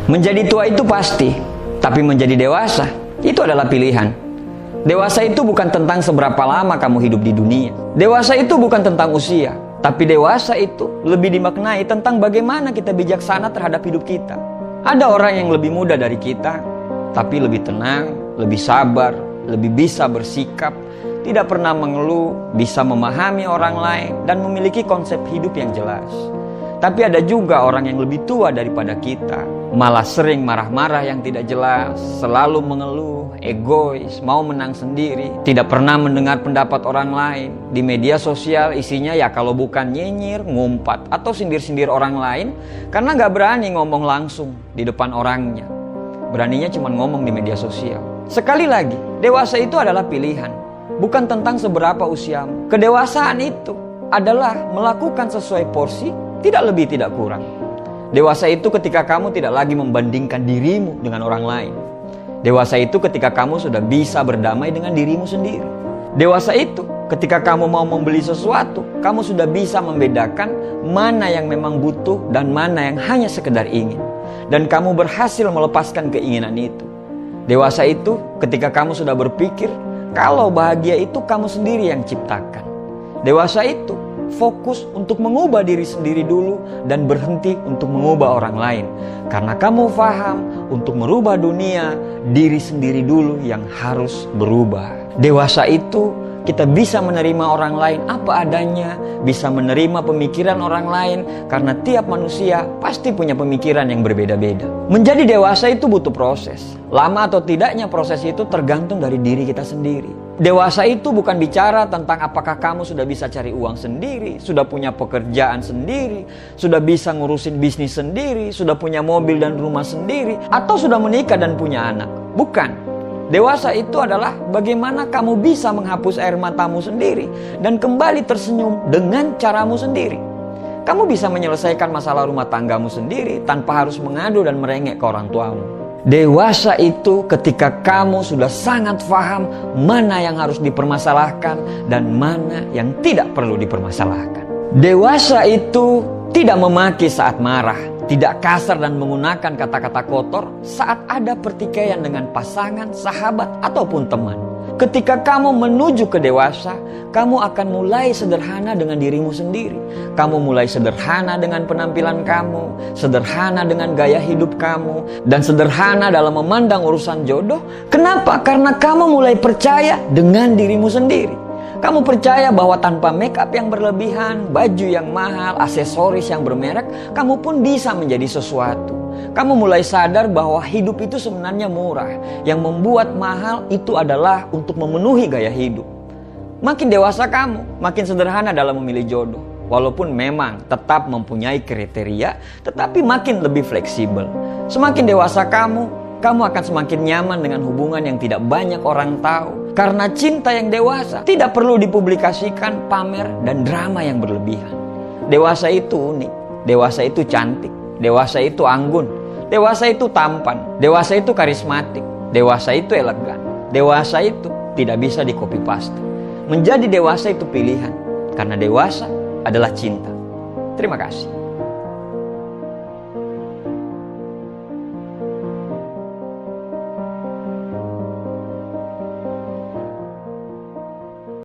Menjadi tua itu pasti, tapi menjadi dewasa itu adalah pilihan. Dewasa itu bukan tentang seberapa lama kamu hidup di dunia. Dewasa itu bukan tentang usia, tapi dewasa itu lebih dimaknai tentang bagaimana kita bijaksana terhadap hidup kita. Ada orang yang lebih muda dari kita, tapi lebih tenang, lebih sabar, lebih bisa bersikap, tidak pernah mengeluh, bisa memahami orang lain, dan memiliki konsep hidup yang jelas. Tapi ada juga orang yang lebih tua daripada kita, malah sering marah-marah yang tidak jelas, selalu mengeluh, egois, mau menang sendiri, tidak pernah mendengar pendapat orang lain. Di media sosial isinya ya kalau bukan nyinyir, ngumpat, atau sindir-sindir orang lain, karena gak berani ngomong langsung di depan orangnya. Beraninya cuma ngomong di media sosial. Sekali lagi, dewasa itu adalah pilihan, bukan tentang seberapa usiamu. Kedewasaan itu adalah melakukan sesuai porsi, tidak lebih tidak kurang. Dewasa itu ketika kamu tidak lagi membandingkan dirimu dengan orang lain. Dewasa itu ketika kamu sudah bisa berdamai dengan dirimu sendiri. Dewasa itu ketika kamu mau membeli sesuatu, kamu sudah bisa membedakan mana yang memang butuh dan mana yang hanya sekedar ingin. Dan kamu berhasil melepaskan keinginan itu. Dewasa itu ketika kamu sudah berpikir kalau bahagia itu kamu sendiri yang ciptakan. Dewasa itu fokus untuk mengubah diri sendiri dulu dan berhenti untuk mengubah orang lain. Karena kamu paham untuk merubah dunia, diri sendiri dulu yang harus berubah. Dewasa itu kita bisa menerima orang lain apa adanya, bisa menerima pemikiran orang lain, karena tiap manusia pasti punya pemikiran yang berbeda-beda. Menjadi dewasa itu butuh proses. Lama atau tidaknya proses itu tergantung dari diri kita sendiri. Dewasa itu bukan bicara tentang apakah kamu sudah bisa cari uang sendiri, sudah punya pekerjaan sendiri, sudah bisa ngurusin bisnis sendiri, sudah punya mobil dan rumah sendiri, atau sudah menikah dan punya anak. Bukan. Dewasa itu adalah bagaimana kamu bisa menghapus air matamu sendiri dan kembali tersenyum dengan caramu sendiri. Kamu bisa menyelesaikan masalah rumah tanggamu sendiri tanpa harus mengadu dan merengek ke orang tuamu. Dewasa itu ketika kamu sudah sangat paham mana yang harus dipermasalahkan dan mana yang tidak perlu dipermasalahkan. Dewasa itu tidak memaki saat marah, tidak kasar dan menggunakan kata-kata kotor saat ada pertikaian dengan pasangan, sahabat, ataupun teman. Ketika kamu menuju ke dewasa, kamu akan mulai sederhana dengan dirimu sendiri. Kamu mulai sederhana dengan penampilan kamu, sederhana dengan gaya hidup kamu, dan sederhana dalam memandang urusan jodoh. Kenapa? Karena kamu mulai percaya dengan dirimu sendiri. Kamu percaya bahwa tanpa make up yang berlebihan, baju yang mahal, aksesoris yang bermerek, kamu pun bisa menjadi sesuatu. Kamu mulai sadar bahwa hidup itu sebenarnya murah. Yang membuat mahal itu adalah untuk memenuhi gaya hidup. Makin dewasa kamu, makin sederhana dalam memilih jodoh. Walaupun memang tetap mempunyai kriteria, tetapi makin lebih fleksibel. Semakin dewasa kamu akan semakin nyaman dengan hubungan yang tidak banyak orang tahu. Karena cinta yang dewasa tidak perlu dipublikasikan, pamer, dan drama yang berlebihan. Dewasa itu unik, dewasa itu cantik, dewasa itu anggun, dewasa itu tampan, dewasa itu karismatik, dewasa itu elegan, dewasa itu tidak bisa di copy paste. Menjadi dewasa itu pilihan, karena dewasa adalah cinta. Terima kasih.